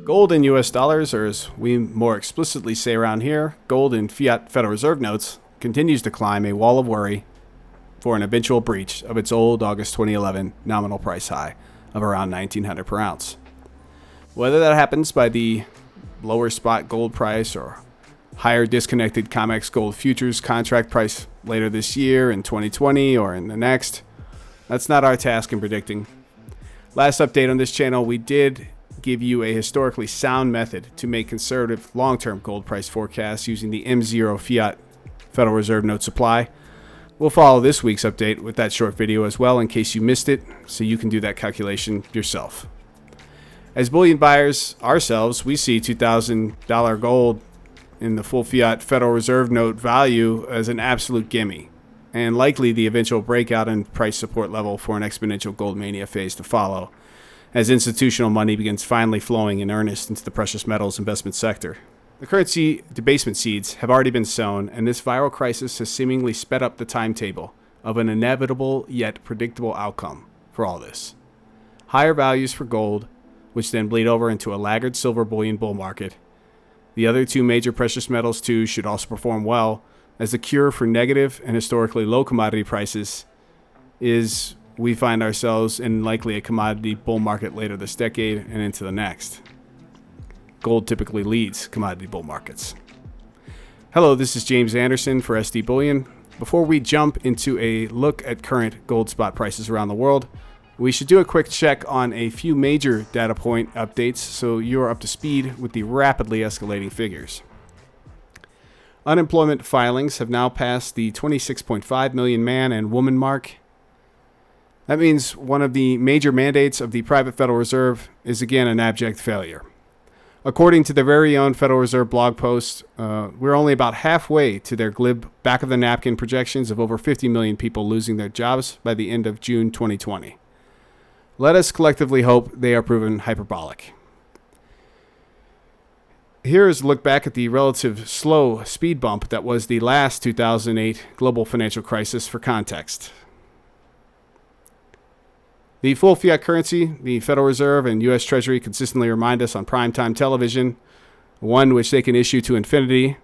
Gold in US dollars, or as we more explicitly say around here, gold in Fiat Federal Reserve notes, continues to climb a wall of worry for an eventual breach of its old August 2011 nominal price high of around $1,900 per ounce. Whether that happens by the lower spot gold price or higher disconnected COMEX gold futures contract price later this year, in 2020, or in the next, that's not our task in predicting. Last update on this channel, we did give you a historically sound method to make conservative long-term gold price forecasts using the M0 Fiat Federal Reserve note supply. We'll follow this week's update with that short video as well in case you missed it, so you can do that calculation yourself. As bullion buyers ourselves, we see $2,000 gold in the full Fiat Federal Reserve note value as an absolute gimme, and likely the eventual breakout and price support level for an exponential gold mania phase to follow, as institutional money begins finally flowing in earnest into the precious metals investment sector. The currency debasement seeds have already been sown, and this viral crisis has seemingly sped up the timetable of an inevitable yet predictable outcome for all this. Higher values for gold, which then bleed over into a laggard silver bullion bull market. The other two major precious metals too should also perform well, as the cure for negative and historically low commodity prices is we find ourselves in likely a commodity bull market later this decade and into the next. Gold typically leads commodity bull markets. Hello, this is James Anderson for SD Bullion. Before we jump into a look at current gold spot prices around the world, we should do a quick check on a few major data point updates so you're up to speed with the rapidly escalating figures. Unemployment filings have now passed the 26.5 million man and woman mark. That means one of the major mandates of the private Federal Reserve is again an abject failure. According to their very own Federal Reserve blog post, we're only about halfway to their glib back-of-the-napkin projections of over 50 million people losing their jobs by the end of June 2020. Let us collectively hope they are proven hyperbolic. Here is a look back at the relative slow speed bump that was the last 2008 global financial crisis for context. The full fiat currency, the Federal Reserve and U.S. Treasury consistently remind us on primetime television, one which they can issue to infinity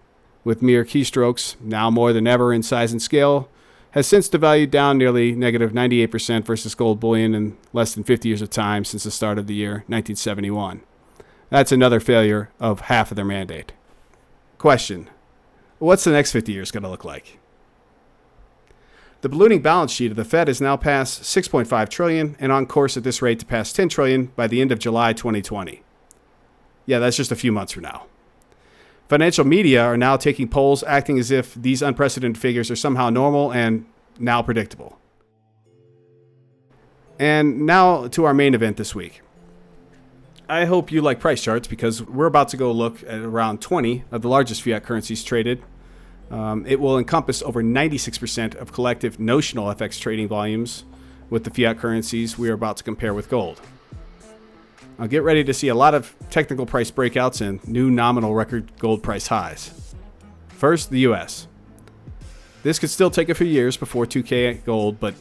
with mere keystrokes, now more than ever in size and scale, has since devalued down nearly negative 98% versus gold bullion in less than 50 years of time since the start of the year 1971. That's another failure of half of their mandate. Question: what's the next 50 years going to look like? The ballooning balance sheet of the Fed is now past $6.5 trillion and on course at this rate to pass $10 trillion by the end of July 2020. Yeah, that's just a few months from now. Financial media are now taking polls acting as if these unprecedented figures are somehow normal and now predictable. And now to our main event this week. I hope you like price charts because we're about to go look at around 20 of the largest fiat currencies traded. It will encompass over 96% of collective notional FX trading volumes with the fiat currencies we are about to compare with gold. Now get ready to see a lot of technical price breakouts and new nominal record gold price highs. First, the US. This could still take a few years before 2K gold, but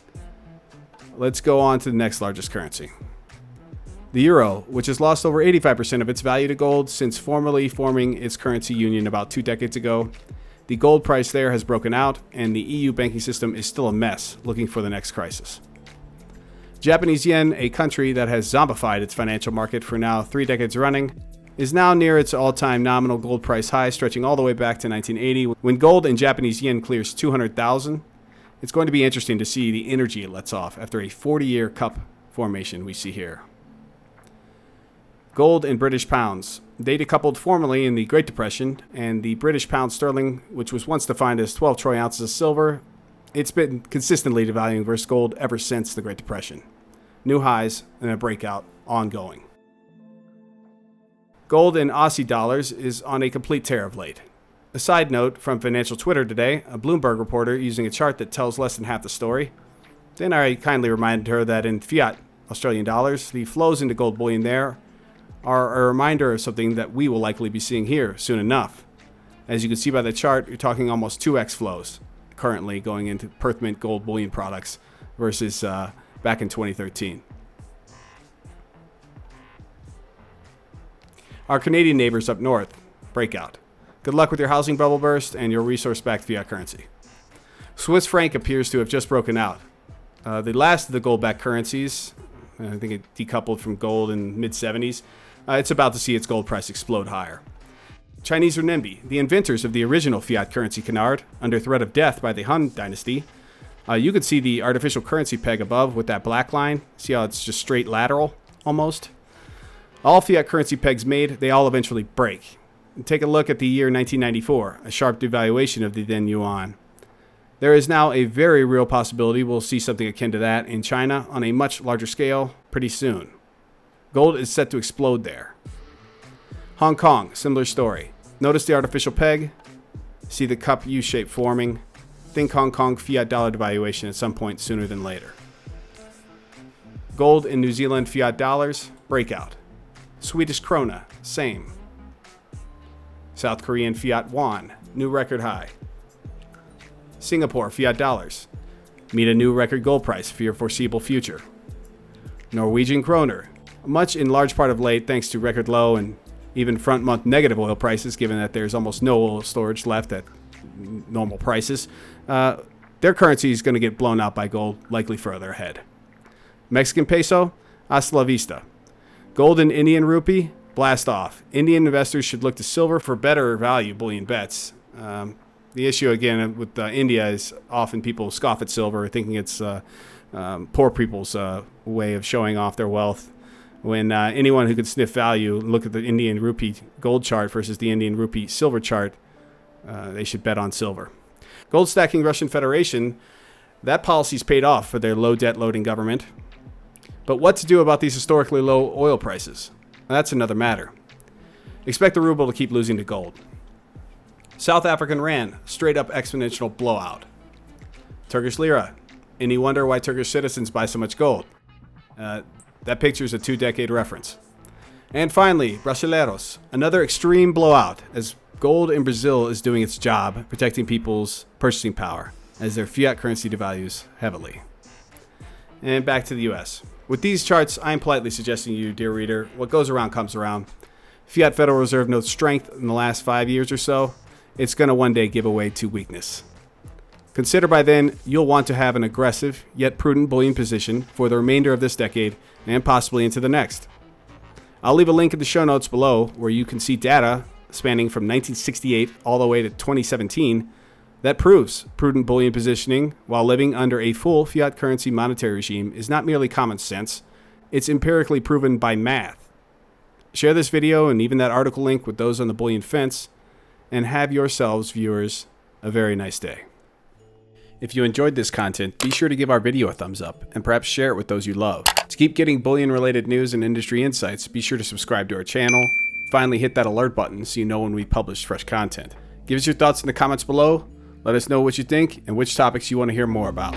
let's go on to the next largest currency. The euro, which has lost over 85% of its value to gold since formally forming its currency union about 2 decades ago. The gold price there has broken out, and the EU banking system is still a mess, looking for the next crisis. Japanese yen, a country that has zombified its financial market for now 3 decades running, is now near its all-time nominal gold price high, stretching all the way back to 1980. When gold in Japanese yen clears 200,000, it's going to be interesting to see the energy it lets off after a 40-year cup formation we see here. Gold in British pounds. They decoupled formally in the Great Depression, and the British pound sterling, which was once defined as 12 troy ounces of silver, it's been consistently devaluing versus gold ever since the Great Depression. New highs and a breakout ongoing. Gold in Aussie dollars is on a complete tear of late. A side note from financial Twitter today, a Bloomberg reporter using a chart that tells less than half the story. Then I kindly reminded her that in fiat Australian dollars, the flows into gold bullion there are a reminder of something that we will likely be seeing here soon enough. As you can see by the chart, you're talking almost 2x flows currently going into Perth Mint gold bullion products versus back in 2013. Our Canadian neighbors up north, breakout. Good luck with your housing bubble burst and your resource-backed fiat currency. Swiss franc appears to have just broken out. The last of the gold-backed currencies, I think it decoupled from gold in mid-70s, it's about to see its gold price explode higher. Chinese renminbi, the inventors of the original fiat currency canard, under threat of death by the Han dynasty. You could see the artificial currency peg above with that black line. See how it's just straight lateral, almost? All fiat currency pegs made, they all eventually break. Take a look at the year 1994, a sharp devaluation of the then yuan. There is now a very real possibility we'll see something akin to that in China on a much larger scale pretty soon. Gold is set to explode there. Hong Kong, similar story. Notice the artificial peg? See the cup U-shape forming? Think Hong Kong fiat dollar devaluation at some point sooner than later. Gold in New Zealand fiat dollars, breakout. Swedish krona, same. South Korean fiat won, new record high. Singapore fiat dollars, meet a new record gold price for your foreseeable future. Norwegian kroner, much in large part of late thanks to record low and even front month negative oil prices, given that there's almost no oil storage left at normal prices. Their currency is going to get blown out by gold, likely further ahead. Mexican peso, hasta la vista. Gold and Indian rupee, blast off. Indian investors should look to silver for better value bullion bets. The issue, again, with India is often people scoff at silver, thinking it's poor people's way of showing off their wealth. When anyone who could sniff value, look at the Indian rupee gold chart versus the Indian rupee silver chart, they should bet on silver. Gold stacking Russian Federation, that policy's paid off for their low debt loading government. But what to do about these historically low oil prices? That's another matter. Expect the ruble to keep losing to gold. South African rand, straight up exponential blowout. Turkish lira, any wonder why Turkish citizens buy so much gold? That picture's a 2-decade reference. And finally, Brasileiros, another extreme blowout as gold in Brazil is doing its job, protecting people's purchasing power as their fiat currency devalues heavily. And back to the US. With these charts, I am politely suggesting to you, dear reader, what goes around comes around. Fiat Federal Reserve notes strength in the last 5 years or so. It's going to one day give away to weakness. Consider by then you'll want to have an aggressive yet prudent bullion position for the remainder of this decade and possibly into the next. I'll leave a link in the show notes below where you can see data spanning from 1968 all the way to 2017 that proves prudent bullion positioning while living under a full fiat currency monetary regime is not merely common sense, it's empirically proven by math. Share this video and even that article link with those on the bullion fence, and have yourselves, viewers, a very nice day. If you enjoyed this content, be sure to give our video a thumbs up and perhaps share it with those you love. To keep getting bullion-related news and industry insights, be sure to subscribe to our channel. Finally, hit that alert button so you know when we publish fresh content. Give us your thoughts in the comments below. Let us know what you think and which topics you want to hear more about.